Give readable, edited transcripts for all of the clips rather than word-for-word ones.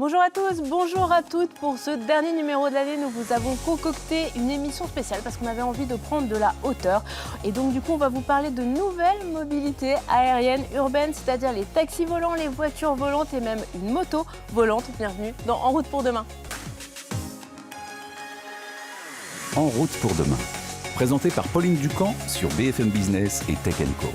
Bonjour à tous, bonjour à toutes. Pour ce dernier numéro de l'année, nous vous avons concocté une émission spéciale parce qu'on avait envie de prendre de la hauteur. Et donc du coup, on va vous parler de nouvelles mobilités aériennes urbaines, c'est-à-dire les taxis volants, les voitures volantes et même une moto volante. Bienvenue dans En route pour demain. En route pour demain, présenté par Pauline Ducamp sur BFM Business et Tech & Co.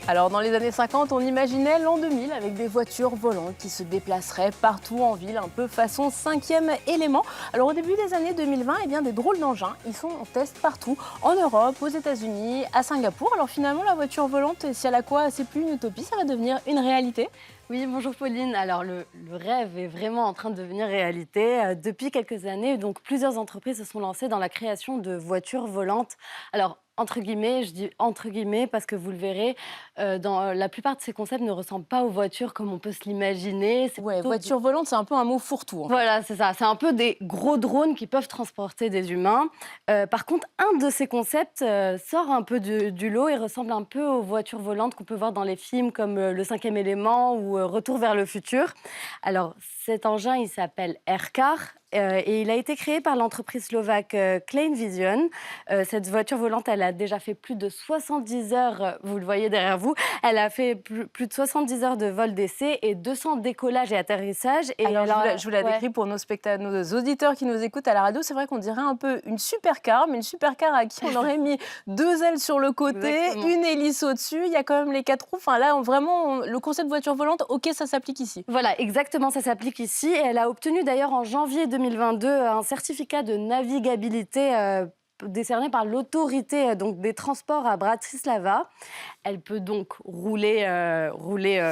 Alors dans les années 50, on imaginait l'an 2000 avec des voitures volantes qui se déplaceraient partout en ville, un peu façon cinquième élément. Alors au début des années 2020, eh bien, des drôles d'engins, ils sont en test partout, en Europe, aux États-Unis, à Singapour. Alors finalement, la voiture volante, si elle a quoi, c'est plus une utopie, ça va devenir une réalité. Oui, bonjour Pauline. Alors le rêve est vraiment en train de devenir réalité. Depuis quelques années, donc plusieurs entreprises se sont lancées dans la création de voitures volantes. Alors entre guillemets, je dis entre guillemets parce que vous le verrez, la plupart de ces concepts ne ressemblent pas aux voitures comme on peut se l'imaginer. Ouais, voiture volante, c'est un peu un mot fourre-tout. Voilà, c'est ça. C'est un peu des gros drones qui peuvent transporter des humains. Par contre, un de ces concepts sort un peu du lot et ressemble un peu aux voitures volantes qu'on peut voir dans les films comme Le Cinquième Élément ou Retour vers le futur. Alors, cet engin, il s'appelle Aircar. Et il a été créé par l'entreprise slovaque Klein Vision. Cette voiture volante, elle a déjà fait plus de 70 heures, vous le voyez derrière vous, elle a fait plus de 70 heures de vol d'essai et 200 décollages et atterrissages. Et alors, je vous la décris pour nos spectateurs, nos auditeurs qui nous écoutent à la radio. C'est vrai qu'on dirait un peu une supercar, mais une supercar à qui on aurait mis deux ailes sur le côté, exactement, une hélice au-dessus. Il y a quand même les quatre roues. Enfin là, le concept voiture volante, ok, ça s'applique ici. Voilà, exactement, ça s'applique ici. Et elle a obtenu d'ailleurs en janvier 2022 un certificat de navigabilité décerné par l'autorité des transports à Bratislava. Elle peut donc rouler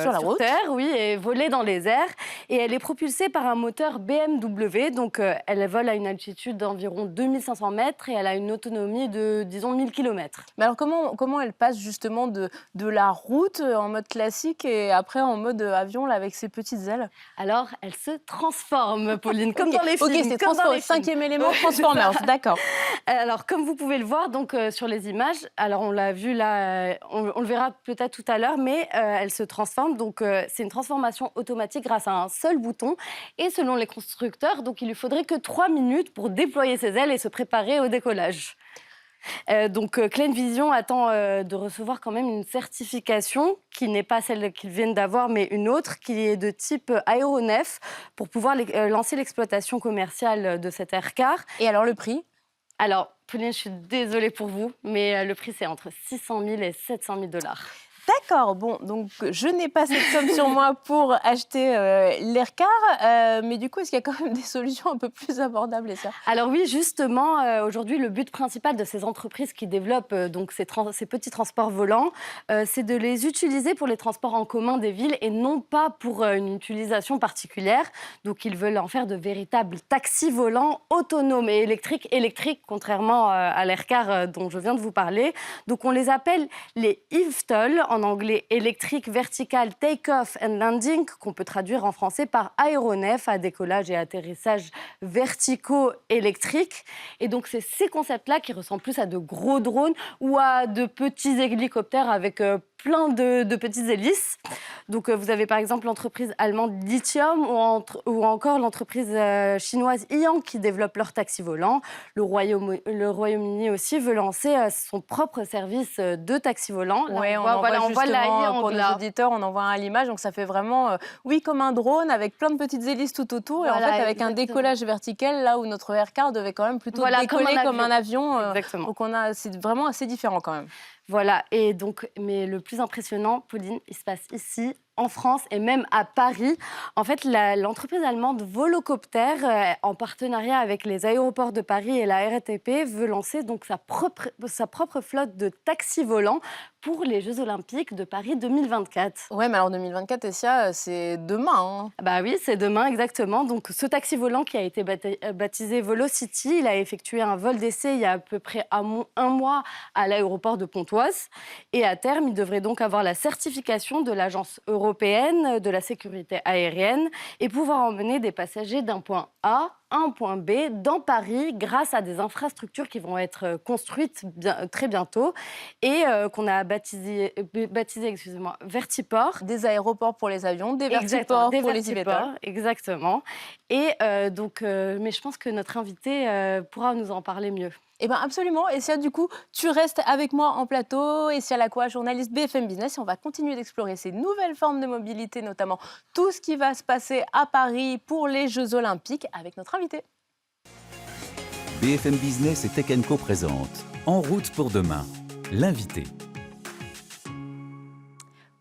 sur terre, oui, et voler dans les airs. Et elle est propulsée par un moteur BMW. Donc, elle vole à une altitude d'environ 2500 mètres et elle a une autonomie de, disons, 1000 km. Mais alors, comment elle passe justement de la route en mode classique et après en mode avion là, avec ses petites ailes? Alors, elle se transforme, Pauline, comme dans les films. Ok, c'est cinquième élément, Transformers, d'accord. Alors, comme vous pouvez le voir donc, sur les images, alors on l'a vu là, on le verra peut-être tout à l'heure, mais elle se transforme. Donc, c'est une transformation automatique grâce à un seul bouton. Et selon les constructeurs, donc, il lui faudrait que 3 minutes pour déployer ses ailes et se préparer au décollage. Klein Vision attend de recevoir quand même une certification qui n'est pas celle qu'ils viennent d'avoir, mais une autre qui est de type aéronef pour pouvoir lancer l'exploitation commerciale de cet Aircar. Et alors le prix ? Alors, Pauline, je suis désolée pour vous, mais le prix, c'est entre 600 000 et 700 000 $. D'accord, bon, donc je n'ai pas cette somme sur moi pour acheter l'Aircar, mais du coup, est-ce qu'il y a quand même des solutions un peu plus abordables et ça ? Alors oui, justement, aujourd'hui, le but principal de ces entreprises qui développent ces petits transports volants, c'est de les utiliser pour les transports en commun des villes et non pas pour une utilisation particulière. Donc, ils veulent en faire de véritables taxis volants autonomes et électriques, contrairement à l'Aircar dont je viens de vous parler. Donc, on les appelle les eVTOL, en anglais Electric Vertical Take-Off and Landing, qu'on peut traduire en français par aéronef, à décollage et atterrissage verticaux électriques. Et donc, c'est ces concepts-là qui ressemblent plus à de gros drones ou à de petits hélicoptères avec plein de petites hélices. Donc, vous avez par exemple l'entreprise allemande Lithium ou encore l'entreprise chinoise Hyang qui développe leur taxi volant. Le Royaume-Uni aussi veut lancer son propre service de taxi volant. Oui, on voit là, pour nos auditeurs, on en voit un à l'image. Donc, ça fait vraiment, comme un drone avec plein de petites hélices tout autour. Et en fait, avec exactement, un décollage vertical, là où notre Aircar devait quand même plutôt décoller comme un avion. Donc, c'est vraiment assez différent quand même. Voilà, et donc, mais le plus impressionnant, Pauline, il se passe ici, en France et même à Paris. En fait, l'entreprise allemande Volocopter, en partenariat avec les aéroports de Paris et la RATP, veut lancer donc sa propre flotte de taxis volants pour les Jeux Olympiques de Paris 2024. Ouais, mais alors 2024, Essia, c'est demain. Hein. Bah oui, c'est demain exactement. Donc, ce taxi volant qui a été baptisé Volocity, il a effectué un vol d'essai il y a à peu près un mois à l'aéroport de Pontoise. Et à terme, il devrait donc avoir la certification de l'Agence européenne de la sécurité aérienne et pouvoir emmener des passagers d'un point A A à un point B dans Paris grâce à des infrastructures qui vont être construites très bientôt et qu'on a baptisé excusez-moi, Vertiport. Des aéroports pour les avions, des Exactement, vertiports des pour les vertiports, eVTOL. exactement. Et mais je pense que notre invité pourra nous en parler mieux. Eh bien absolument, et Essia, du coup, tu restes avec moi en plateau, Essia Lacroix, journaliste BFM Business, et on va continuer d'explorer ces nouvelles formes de mobilité, notamment tout ce qui va se passer à Paris pour les Jeux Olympiques avec notre invité. BFM Business et Tech Co présente En route pour demain, l'invité.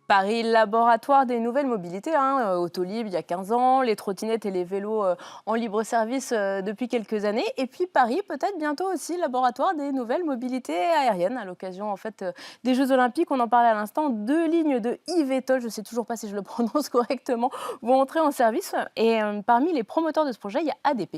Paris, laboratoire des nouvelles mobilités, Autolib il y a 15 ans, les trottinettes et les vélos en libre service depuis quelques années. Et puis Paris, peut-être bientôt aussi, laboratoire des nouvelles mobilités aériennes à l'occasion en fait, des Jeux Olympiques. On en parlait à l'instant, 2 lignes de eVTOL, je ne sais toujours pas si je le prononce correctement, vont entrer en service. Et parmi les promoteurs de ce projet, il y a ADP.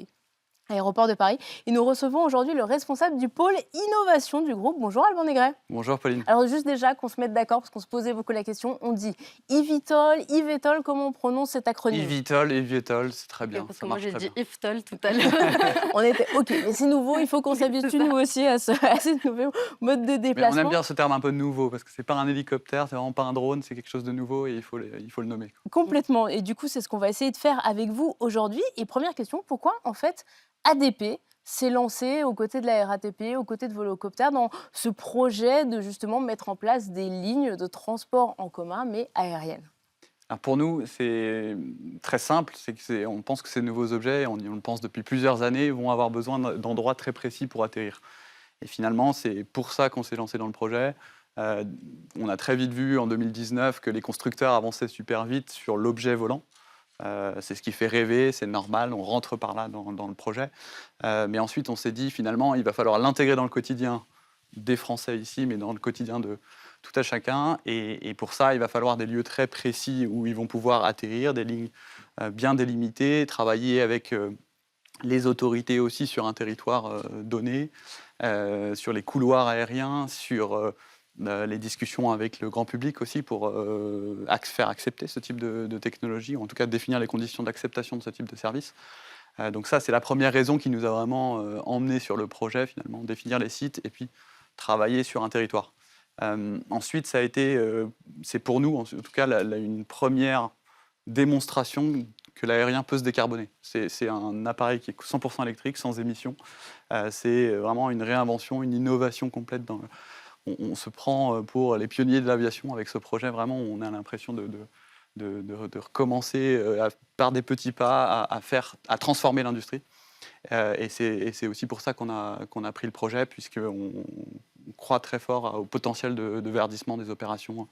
Aéroport de Paris. Et nous recevons aujourd'hui le responsable du pôle innovation du groupe. Bonjour Alban Negret. Bonjour Pauline. Alors juste déjà qu'on se mette d'accord, parce qu'on se posait beaucoup la question, on dit eVTOL, eVTOL, comment on prononce cet acronyme? eVTOL, c'est très bien. Parce ça que moi marche j'ai très dit bien. IFTOL tout à l'heure. On était OK, mais c'est nouveau, il faut qu'on s'habitue nous aussi à ce nouveau mode de Mais déplacement. on aime bien ce terme un peu nouveau, parce que c'est pas un hélicoptère, c'est vraiment pas un drone, c'est quelque chose de nouveau et il faut le nommer. Complètement. Et du coup, c'est ce qu'on va essayer de faire avec vous aujourd'hui. Et première question, pourquoi en fait ADP s'est lancé aux côtés de la RATP, aux côtés de Volocopter, dans ce projet de justement mettre en place des lignes de transport en commun, mais aériennes? Alors pour nous, c'est très simple, on pense que ces nouveaux objets, on le pense depuis plusieurs années, vont avoir besoin d'endroits très précis pour atterrir. Et finalement, c'est pour ça qu'on s'est lancé dans le projet. On a très vite vu en 2019 que les constructeurs avançaient super vite sur l'objet volant. C'est ce qui fait rêver, c'est normal, on rentre par là dans le projet. Mais ensuite, on s'est dit, finalement, il va falloir l'intégrer dans le quotidien des Français ici, mais dans le quotidien de tout à chacun. Et pour ça, il va falloir des lieux très précis où ils vont pouvoir atterrir, des lignes bien délimitées, travailler avec les autorités aussi sur un territoire donné, sur les couloirs aériens, sur les discussions avec le grand public aussi pour faire accepter ce type de technologie, ou en tout cas définir les conditions d'acceptation de ce type de service. Donc ça, c'est la première raison qui nous a vraiment emmenés sur le projet, finalement, définir les sites et puis travailler sur un territoire. Ensuite, ça a été, c'est pour nous, en tout cas, une première démonstration que l'aérien peut se décarboner. C'est un appareil qui est 100% électrique, sans émissions. C'est vraiment une réinvention, une innovation complète dans on se prend pour les pionniers de l'aviation avec ce projet. Vraiment, on a l'impression de recommencer par des petits pas à transformer l'industrie. Et c'est aussi pour ça qu'on a pris le projet, puisqu'on croit très fort au potentiel de verdissement des opérations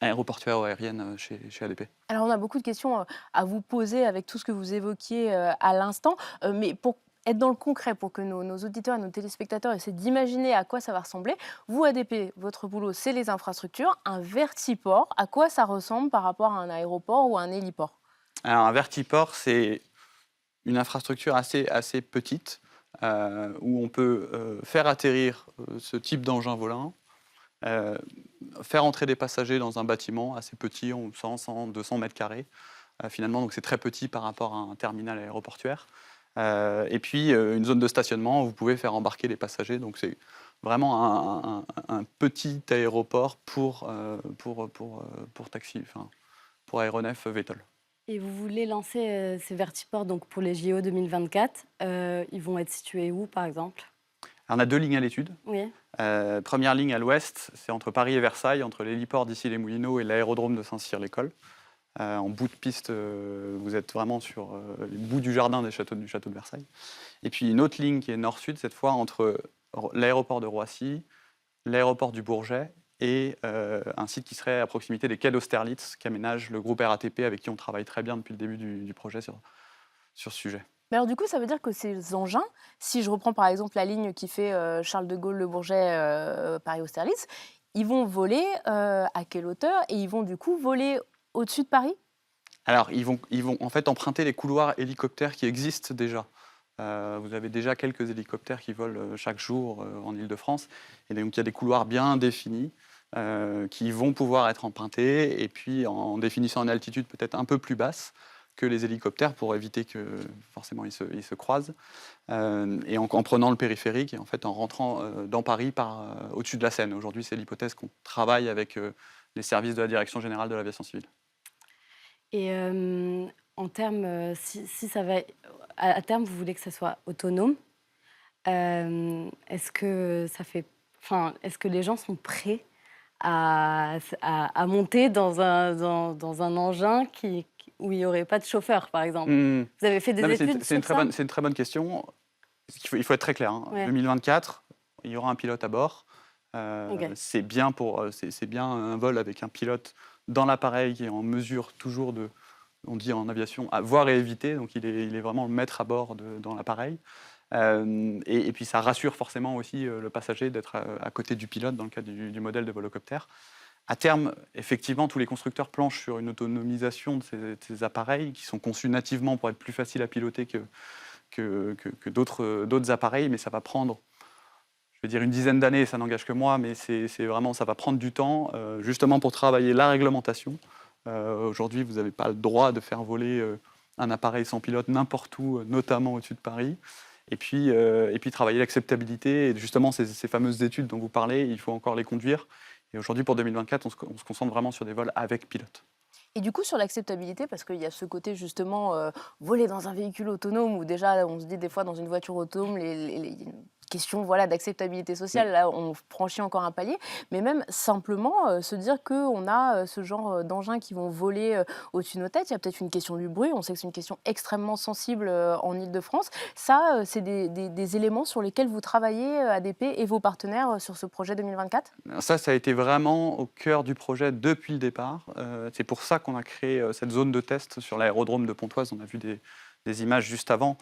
aéroportuaires ou aériennes chez ADP. Alors on a beaucoup de questions à vous poser avec tout ce que vous évoquiez à l'instant, mais pour être dans le concret, pour que nos auditeurs et nos téléspectateurs essaient d'imaginer à quoi ça va ressembler, vous, ADP, votre boulot, c'est les infrastructures. Un vertiport, à quoi ça ressemble par rapport à un aéroport ou à un héliport? Alors, un vertiport, c'est une infrastructure assez petite, où on peut faire atterrir ce type d'engin volant, faire entrer des passagers dans un bâtiment assez petit, 100, 200 mètres carrés, finalement, donc c'est très petit par rapport à un terminal aéroportuaire. Et puis, une zone de stationnement où vous pouvez faire embarquer les passagers. Donc, c'est vraiment un petit aéroport pour taxi, enfin, pour aéronefs VTOL. Et vous voulez lancer ces vertiports donc, pour les JO 2024. Ils vont être situés où, par exemple? Alors, on a 2 lignes à l'étude. Oui. Première ligne à l'ouest, c'est entre Paris et Versailles, entre l'héliport d'Issy-les-Moulineaux et l'aérodrome de Saint-Cyr-l'École. En bout de piste, vous êtes vraiment sur le bout du jardin du château de Versailles. Et puis une autre ligne qui est nord-sud, cette fois entre l'aéroport de Roissy, l'aéroport du Bourget et un site qui serait à proximité des quais d'Austerlitz qu'aménage le groupe RATP avec qui on travaille très bien depuis le début du projet sur ce sujet. Mais alors du coup, ça veut dire que ces engins, si je reprends par exemple la ligne qui fait Charles de Gaulle, Le Bourget, Paris-Austerlitz, ils vont voler à quelle hauteur? Et ils vont du coup voler au-dessus de Paris? Alors, ils vont en fait emprunter les couloirs hélicoptères qui existent déjà. Vous avez déjà quelques hélicoptères qui volent chaque jour en Île-de-France. Et donc, il y a des couloirs bien définis qui vont pouvoir être empruntés. Et puis, en définissant une altitude peut-être un peu plus basse, que les hélicoptères pour éviter que forcément ils se croisent. Et en prenant le périphérique et en fait en rentrant dans Paris au-dessus de la Seine. Aujourd'hui, c'est l'hypothèse qu'on travaille avec les services de la Direction générale de l'aviation civile. Et en termes, si ça va, à terme, vous voulez que ça soit autonome, est-ce que est-ce que les gens sont prêts à monter dans un engin où il n'y aurait pas de chauffeur, par exemple? Vous avez fait des études sur ça? C'est une très bonne question. Il faut être très clair. Hein. Ouais. 2024, il y aura un pilote à bord. Ok. C'est bien un vol avec un pilote dans l'appareil qui est en mesure toujours de, on dit en aviation, à voir et éviter. Donc il est vraiment le maître à bord dans l'appareil. Et puis ça rassure forcément aussi le passager d'être à côté du pilote dans le cas du modèle de volocoptère. À terme, effectivement, tous les constructeurs planchent sur une autonomisation de ces appareils qui sont conçus nativement pour être plus faciles à piloter que d'autres appareils, mais ça va prendre, je vais dire, une dizaine d'années, ça n'engage que moi, mais ça va prendre du temps, justement pour travailler la réglementation. Aujourd'hui, vous n'avez pas le droit de faire voler un appareil sans pilote n'importe où, notamment au-dessus de Paris. Et puis travailler l'acceptabilité, et justement ces fameuses études dont vous parlez, il faut encore les conduire. Et aujourd'hui, pour 2024, on se concentre vraiment sur des vols avec pilote. Et du coup, sur l'acceptabilité, parce qu'il y a ce côté justement voler dans un véhicule autonome, où déjà on se dit des fois dans une voiture autonome, les questions d'acceptabilité sociale, là on franchit encore un palier, mais même simplement se dire qu'on a ce genre d'engins qui vont voler au-dessus de nos têtes, il y a peut-être une question du bruit, on sait que c'est une question extrêmement sensible en Île-de-France. Ça, c'est des éléments sur lesquels vous travaillez, ADP et vos partenaires, sur ce projet 2024 ? Ça a été vraiment au cœur du projet depuis le départ. C'est pour ça qu'on a créé cette zone de test sur l'aérodrome de Pontoise. On a vu des images juste avant.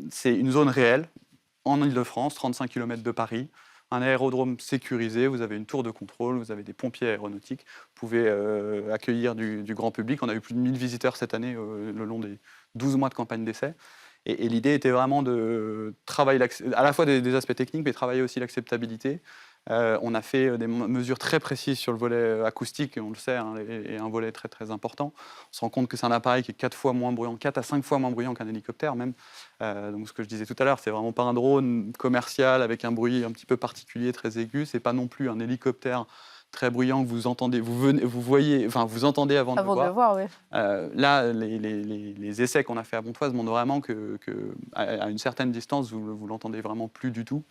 C'est une zone réelle en Île-de-France, 35 km de Paris. Un aérodrome sécurisé, vous avez une tour de contrôle, vous avez des pompiers aéronautiques, vous pouvez accueillir du grand public. On a eu plus de 1000 visiteurs cette année le long des 12 mois de campagne d'essai. Et l'idée était vraiment de travailler à la fois des aspects techniques, mais travailler aussi l'acceptabilité. On a fait des mesures très précises sur le volet acoustique, et on le sait, hein, et un volet très très important. On se rend compte que c'est un appareil qui est 4 à 5 fois moins bruyant qu'un hélicoptère même. Donc ce que je disais tout à l'heure, c'est vraiment pas un drone commercial avec un bruit un petit peu particulier, très aigu. C'est pas non plus un hélicoptère très bruyant que vous entendez, vous entendez avant de le voir. Oui. Là, les essais qu'on a fait à Pontoise montrent vraiment que à une certaine distance, vous l'entendez vraiment plus du tout.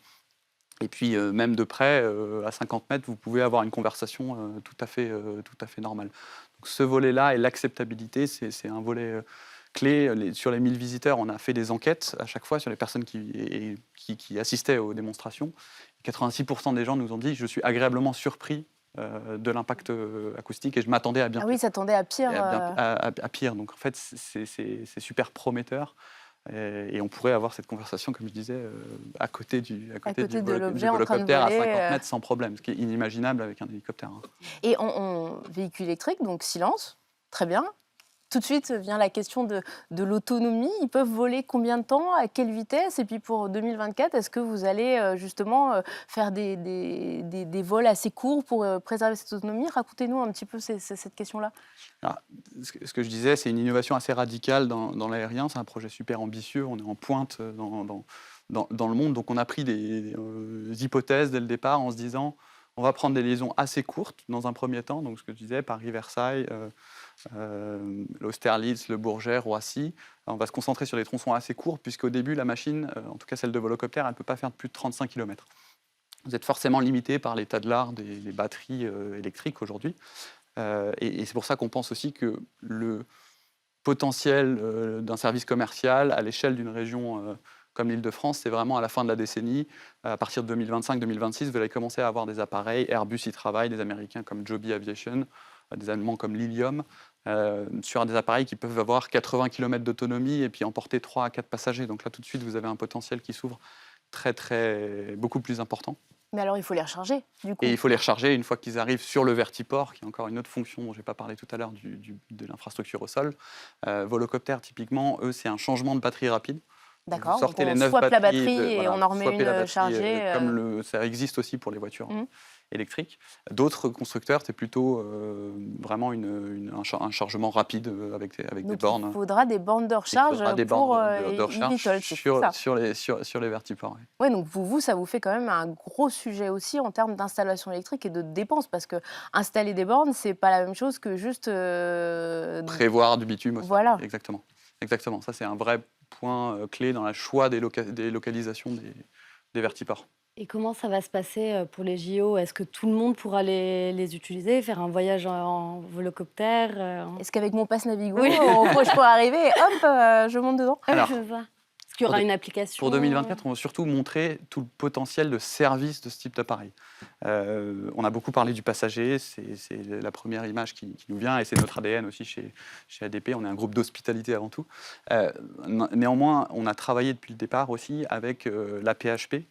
Et puis, même de près, à 50 mètres, vous pouvez avoir une conversation tout à fait normale. Donc, ce volet-là et l'acceptabilité, c'est un volet clé. Sur les 1000 visiteurs, on a fait des enquêtes à chaque fois sur les personnes qui assistaient aux démonstrations. 86% des gens nous ont dit « je suis agréablement surpris de l'impact acoustique et je m'attendais à bien pire. Ah oui, s'attendait à pire. À pire. Donc, en fait, c'est super prometteur. Et on pourrait avoir cette conversation, comme je disais, à côté du volocoptère à 50 mètres sans problème, ce qui est inimaginable avec un hélicoptère. Hein. Et en véhicule électrique, donc silence, très bien. Tout de suite vient la question de l'autonomie. Ils peuvent voler combien de temps, à quelle vitesse? Et puis pour 2024, est-ce que vous allez justement faire des vols assez courts pour préserver cette autonomie? Racontez-nous un petit peu cette question-là. Alors, ce que je disais, c'est une innovation assez radicale dans l'aérien. C'est un projet super ambitieux. On est en pointe dans le monde. Donc on a pris des hypothèses dès le départ en se disant on va prendre des liaisons assez courtes dans un premier temps. Donc ce que je disais, Paris-Versailles, l'Austerlitz, le Bourget, Roissy. On va se concentrer sur les tronçons assez courts, puisqu'au début, la machine, en tout cas celle de volocoptère, elle ne peut pas faire plus de 35 km. Vous êtes forcément limité par l'état de l'art des batteries électriques aujourd'hui. Et c'est pour ça qu'on pense aussi que le potentiel d'un service commercial à l'échelle d'une région comme l'Île-de-France, c'est vraiment à la fin de la décennie. À partir de 2025-2026, vous allez commencer à avoir des appareils. Airbus y travaille, des Américains comme Joby Aviation, des Allemands comme Lilium, sur des appareils qui peuvent avoir 80 km d'autonomie et puis emporter 3 à 4 passagers. Donc là, tout de suite, vous avez un potentiel qui s'ouvre beaucoup plus important. Mais alors, il faut les recharger, du coup. Et il faut les recharger une fois qu'ils arrivent sur le vertiport, qui est encore une autre fonction dont je n'ai pas parlé tout à l'heure de l'infrastructure au sol. Volocoptère, typiquement, eux, c'est un changement de batterie rapide. D'accord, vous sortez donc on les 9 swap la batterie et on en remet une chargée. Comme ça existe aussi pour les voitures électrique. D'autres constructeurs, c'est plutôt vraiment un chargement rapide avec des Donc bornes. il faudra des bornes de Il recharge faudra des pour bornes de recharge eVTOL, c'est ça. sur les vertiports. Oui. Ouais, donc vous, ça vous fait quand même un gros sujet aussi en termes d'installation électrique et de dépenses, parce que installer des bornes, c'est pas la même chose que juste Prévoir du bitume aussi. Voilà. Exactement. Exactement. Ça, c'est un vrai point clé dans le choix des localisations des vertiports. Et comment ça va se passer pour les JO? Est-ce que tout le monde pourra les utiliser, faire un voyage en volocoptère Est-ce qu'avec mon passe Navigo, Oui. je pourrais arriver et hop, je monte dedans? Alors, C'est ça. Est-ce qu'il y aura une application? Pour 2024, on va surtout montrer tout le potentiel de service de ce type d'appareil. On a beaucoup parlé du passager, c'est la première image qui nous vient, et c'est notre ADN aussi chez ADP. On est un groupe d'hospitalité avant tout. Néanmoins, on a travaillé depuis le départ aussi avec la PHP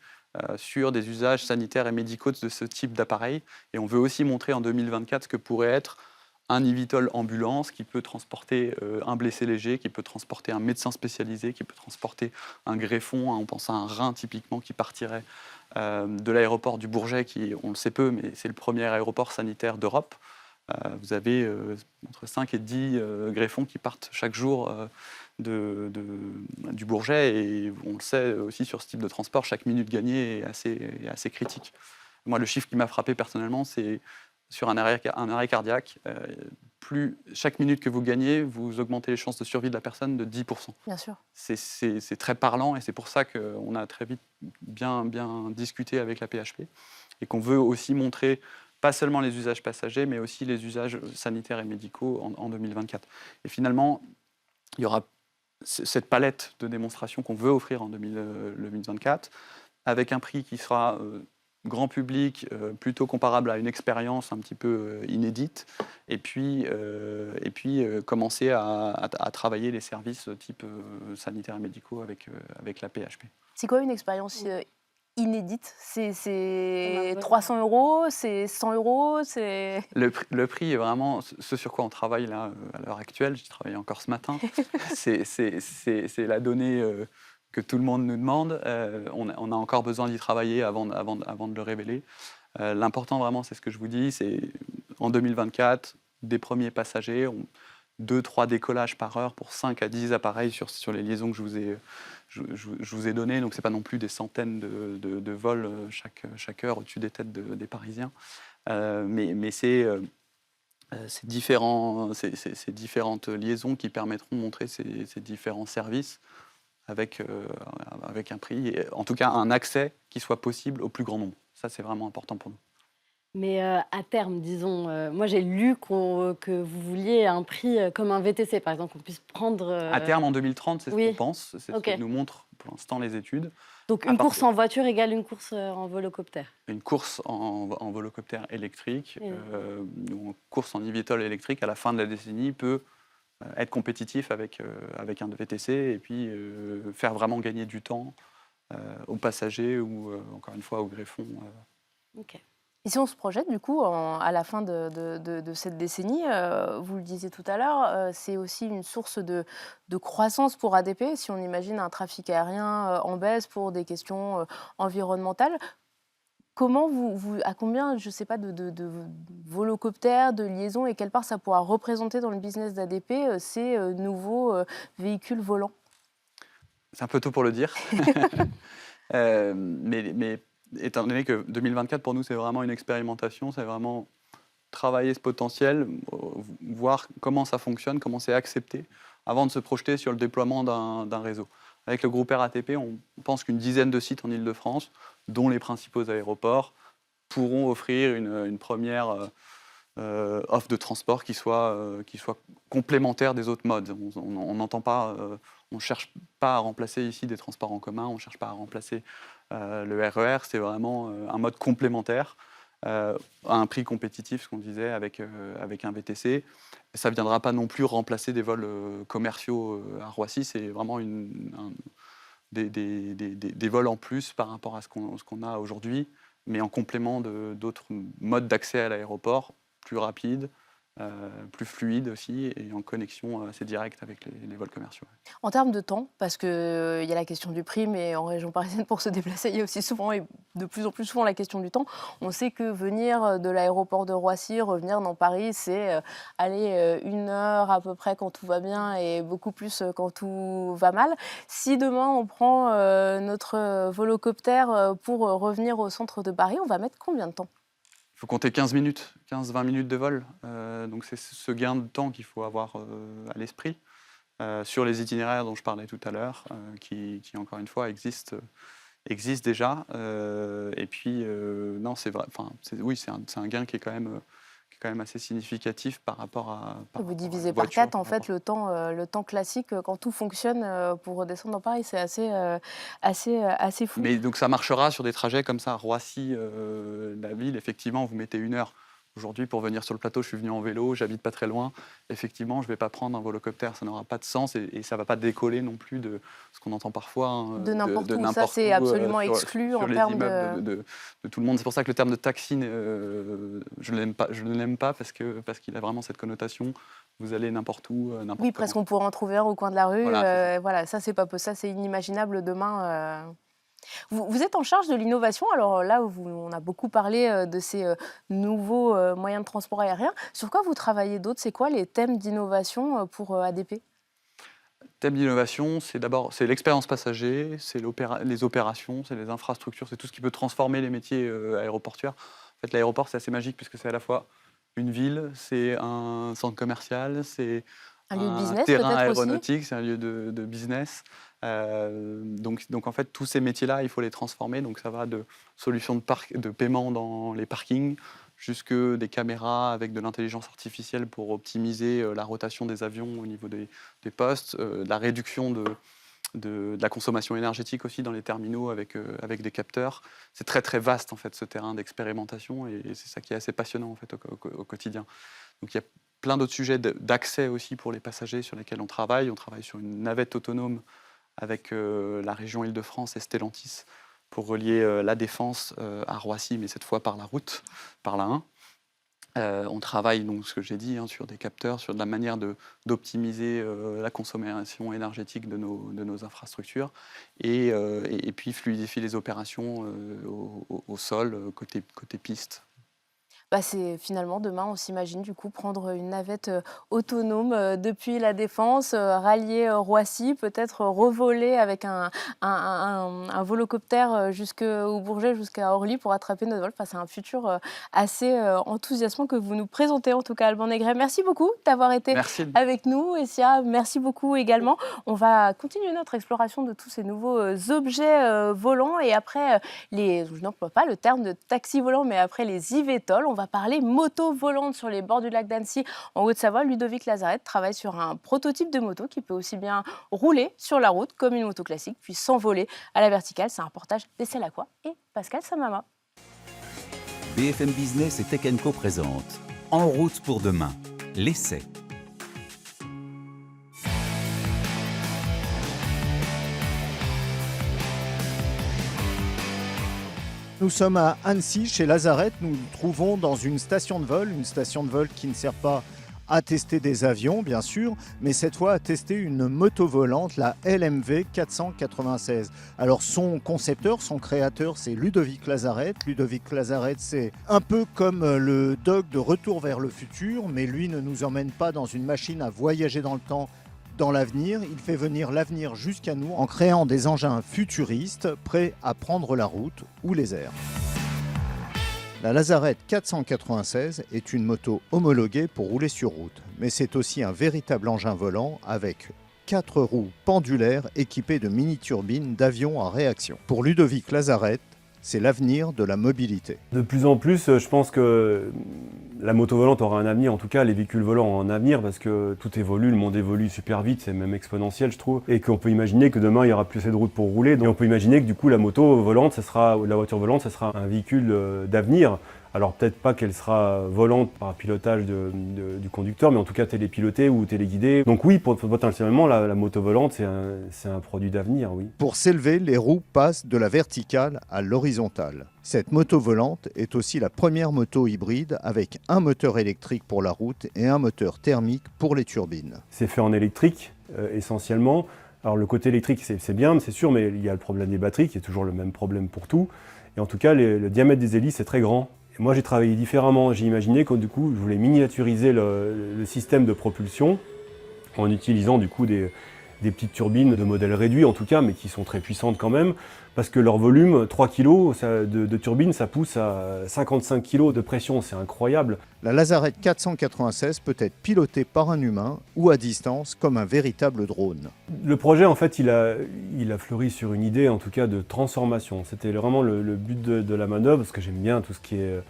sur des usages sanitaires et médicaux de ce type d'appareil. Et on veut aussi montrer en 2024 ce que pourrait être un eVTOL ambulance qui peut transporter un blessé léger, qui peut transporter un médecin spécialisé, qui peut transporter un greffon. On pense à un rein typiquement qui partirait de l'aéroport du Bourget, qui, on le sait peu, mais c'est le premier aéroport sanitaire d'Europe. Vous avez entre 5 et 10 greffons qui partent chaque jour du Bourget, et on le sait aussi sur ce type de transport, chaque minute gagnée est assez critique. Moi, le chiffre qui m'a frappé personnellement, c'est sur un arrêt cardiaque, chaque minute que vous gagnez, vous augmentez les chances de survie de la personne de 10%. Bien sûr. C'est très parlant, et c'est pour ça qu'on a très vite bien discuté avec la PHP, et qu'on veut aussi montrer pas seulement les usages passagers, mais aussi les usages sanitaires et médicaux en 2024. Et finalement, il y aura cette palette de démonstrations qu'on veut offrir en 2024, avec un prix qui sera grand public, plutôt comparable à une expérience un petit peu inédite, et puis commencer à travailler les services type sanitaires et médicaux avec la PHP. C'est quoi une expérience inédite? C'est Ouais. 300 €, c'est 100 €, c'est... Le prix est vraiment ce sur quoi on travaille là, à l'heure actuelle. J'y travaillais encore ce matin. C'est la donnée que tout le monde nous demande. On a encore besoin d'y travailler avant de le révéler. L'important vraiment, c'est ce que je vous dis, c'est en 2024, des premiers passagers, 2-3 décollages par heure pour 5 à 10 appareils sur les liaisons que je vous ai données. Donc ce n'est pas non plus des centaines de vols chaque heure au-dessus des têtes des Parisiens. Mais c'est ces différentes liaisons qui permettront de montrer ces différents services avec un prix, et en tout cas un accès qui soit possible au plus grand nombre. Ça, c'est vraiment important pour nous. Mais à terme, disons, moi j'ai lu que vous vouliez un prix comme un VTC, par exemple, qu'on puisse prendre... À terme, en 2030, c'est ce oui. qu'on pense, c'est ce que nous montrent pour l'instant les études. Donc une course en voiture égale une course en volocoptère. Une course en volocoptère électrique, ou une course en eVTOL électrique à la fin de la décennie peut être compétitif avec un VTC, et puis faire vraiment gagner du temps aux passagers ou, encore une fois, aux greffons. Ok. Et si on se projette, du coup, à la fin de cette décennie, vous le disiez tout à l'heure, c'est aussi une source de croissance pour ADP, si on imagine un trafic aérien en baisse pour des questions environnementales. Comment à combien, je ne sais pas, de volocoptères, de liaisons, et quelle part ça pourra représenter dans le business d'ADP, ces nouveaux véhicules volants? C'est un peu tôt pour le dire. Mais étant donné que 2024, pour nous, c'est vraiment une expérimentation, c'est vraiment travailler ce potentiel, voir comment ça fonctionne, comment c'est accepté, avant de se projeter sur le déploiement d'un réseau. Avec le groupe RATP, on pense qu'une dizaine de sites en Île-de-France, dont les principaux aéroports, pourront offrir une première offre de transport qui soit complémentaire des autres modes. On n'entend pas, on ne cherche pas à remplacer ici des transports en commun, on ne cherche pas à remplacer le RER, c'est vraiment un mode complémentaire, à un prix compétitif, ce qu'on disait, avec un VTC. Ça ne viendra pas non plus remplacer des vols commerciaux à Roissy, c'est vraiment des vols en plus par rapport à ce qu'on a aujourd'hui, mais en complément d'autres modes d'accès à l'aéroport, plus rapides, plus fluide aussi et en connexion assez directe avec les vols commerciaux. En termes de temps, parce qu'il y a la question du prix, mais en région parisienne, pour se déplacer, il y a aussi souvent et de plus en plus souvent la question du temps. On sait que venir de l'aéroport de Roissy, revenir dans Paris, c'est aller 1 heure à peu près quand tout va bien et beaucoup plus quand tout va mal. Si demain on prend notre volocoptère pour revenir au centre de Paris, on va mettre combien de temps ? Il faut compter 15 minutes, 15-20 minutes de vol. Donc c'est ce gain de temps qu'il faut avoir à l'esprit sur les itinéraires dont je parlais tout à l'heure, qui encore une fois existent déjà. Et puis, non, c'est vrai. Enfin, oui, c'est un gain qui est quand même assez significatif par rapport à. Vous divisez par 4, en fait, le temps classique, quand tout fonctionne pour redescendre dans Paris, c'est assez fou. Mais donc ça marchera sur des trajets comme ça, Roissy, la ville, effectivement, vous mettez 1 heure. Aujourd'hui, pour venir sur le plateau, je suis venu en vélo, j'habite pas très loin. Effectivement, je ne vais pas prendre un volocoptère, ça n'aura pas de sens et ça ne va pas décoller non plus de ce qu'on entend parfois. De n'importe où, ça c'est absolument exclu sur en les termes immeubles de tout le monde. C'est pour ça que le terme de taxi, je ne l'aime pas parce qu'il a vraiment cette connotation. Vous allez n'importe où, n'importe Oui, presque on pourrait en trouver un au coin de la rue. Voilà, ça c'est pas possible, ça c'est inimaginable demain. Vous êtes en charge de l'innovation, alors là, on a beaucoup parlé de ces nouveaux moyens de transport aérien. Sur quoi vous travaillez d'autre ? C'est quoi les thèmes d'innovation pour ADP ? Thème d'innovation, c'est l'expérience passager, c'est les opérations, c'est les infrastructures, c'est tout ce qui peut transformer les métiers aéroportuaires. En fait, l'aéroport, c'est assez magique puisque c'est à la fois une ville, c'est un centre commercial, c'est un lieu de business, terrain peut-être aéronautique, c'est un lieu de business. Donc en fait, tous ces métiers-là, il faut les transformer. Donc ça va de solutions de paiement dans les parkings, jusque des caméras avec de l'intelligence artificielle pour optimiser la rotation des avions au niveau des postes, de la réduction de la consommation énergétique aussi dans les terminaux avec des capteurs. C'est très très vaste en fait ce terrain d'expérimentation et c'est ça qui est assez passionnant en fait au quotidien. Donc il y a plein d'autres sujets d'accès aussi pour les passagers sur lesquels on travaille. On travaille sur une navette autonome avec la région Île-de-France et Stellantis pour relier la Défense à Roissy, mais cette fois par la route, par la 1. On travaille, donc, ce que j'ai dit, sur des capteurs, sur de la manière d'optimiser la consommation énergétique de nos infrastructures et puis fluidifier les opérations au sol, côté piste. C'est finalement demain, on s'imagine du coup prendre une navette autonome depuis la Défense, rallier Roissy, peut-être revoler avec un volocoptère jusqu'au Bourget, jusqu'à Orly pour attraper notre vol. C'est un futur assez enthousiasmant que vous nous présentez en tout cas, Alban Negret. Merci beaucoup d'avoir été avec nous. Essia, merci beaucoup également. On va continuer notre exploration de tous ces nouveaux objets volants et après je n'emploie pas le terme de taxi volant, mais après les eVTOL, on va parler moto volante sur les bords du lac d'Annecy en Haute-Savoie. Ludovic Lazarette travaille sur un prototype de moto qui peut aussi bien rouler sur la route comme une moto classique, puis s'envoler à la verticale. C'est un reportage d'Estelle Lacroix et Pascal Samama. BFM Business et Tech & Co présente En route pour demain, l'essai. Nous sommes à Annecy, chez Lazarette. Nous nous trouvons dans une station de vol qui ne sert pas à tester des avions, bien sûr, mais cette fois à tester une moto volante, la LMV 496. Alors son concepteur, son créateur, c'est Ludovic Lazarette. Ludovic Lazarette, c'est un peu comme le Doc de Retour vers le futur, mais lui ne nous emmène pas dans une machine à voyager dans le temps, dans l'avenir. Il fait venir l'avenir jusqu'à nous en créant des engins futuristes prêts à prendre la route ou les airs. La Lazarette 496 est une moto homologuée pour rouler sur route, mais c'est aussi un véritable engin volant avec 4 roues pendulaires équipées de mini-turbines d'avions à réaction. Pour Ludovic Lazarette, c'est l'avenir de la mobilité. De plus en plus, je pense que la moto volante aura un avenir, en tout cas les véhicules volants ont un avenir parce que tout évolue, le monde évolue super vite, c'est même exponentiel je trouve, et qu'on peut imaginer que demain il n'y aura plus assez de routes pour rouler, donc on peut imaginer que du coup la moto volante, la voiture volante, ce sera un véhicule d'avenir Alors peut-être pas qu'elle sera volante par pilotage du conducteur, mais en tout cas télépilotée ou téléguidée. Donc oui, potentiellement, la moto volante, c'est un produit d'avenir, oui. Pour s'élever, les roues passent de la verticale à l'horizontale. Cette moto volante est aussi la première moto hybride avec un moteur électrique pour la route et un moteur thermique pour les turbines. C'est fait en électrique, essentiellement. Alors le côté électrique, c'est bien, c'est sûr, mais il y a le problème des batteries, qui est toujours le même problème pour tout. Et en tout cas, le diamètre des hélices est très grand. Et moi, j'ai travaillé différemment. J'ai imaginé que du coup, je voulais miniaturiser le système de propulsion en utilisant du coup des petites turbines de modèle réduit en tout cas, mais qui sont très puissantes quand même, parce que leur volume, 3 kg de turbine, ça pousse à 55 kg de pression, c'est incroyable. La Lazaret 496 peut être pilotée par un humain ou à distance comme un véritable drone. Le projet, en fait, il a fleuri sur une idée, en tout cas, de transformation. C'était vraiment le but de la manœuvre, parce que j'aime bien tout ce qui est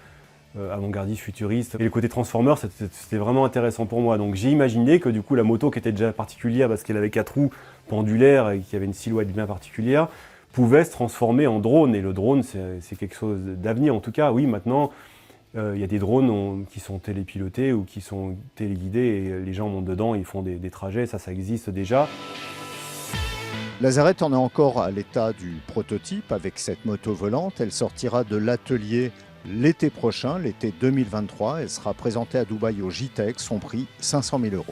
avant-gardiste, futuriste. Et le côté transformer, c'était vraiment intéressant pour moi. Donc j'ai imaginé que du coup, la moto, qui était déjà particulière, parce qu'elle avait 4 roues pendulaires et qui avait une silhouette bien particulière, pouvait se transformer en drone. Et le drone, c'est quelque chose d'avenir. En tout cas, oui, maintenant, il y a des drones qui sont télépilotés ou qui sont téléguidés et les gens montent dedans, ils font des trajets, ça existe déjà. Lazaret en est encore à l'état du prototype avec cette moto volante. Elle sortira de l'atelier l'été prochain, l'été 2023. Elle sera présentée à Dubaï au JTEC, son prix 500 000 €.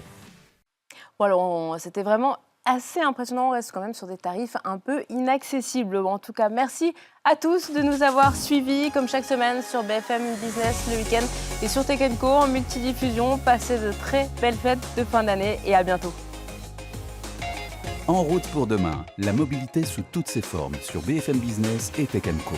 Voilà, c'était vraiment assez impressionnant. On reste quand même sur des tarifs un peu inaccessibles. Bon, en tout cas, merci à tous de nous avoir suivis, comme chaque semaine, sur BFM Business le week-end et sur Tech & Co en multidiffusion. Passez de très belles fêtes de fin d'année et à bientôt. En route pour demain, la mobilité sous toutes ses formes sur BFM Business et Tech & Co.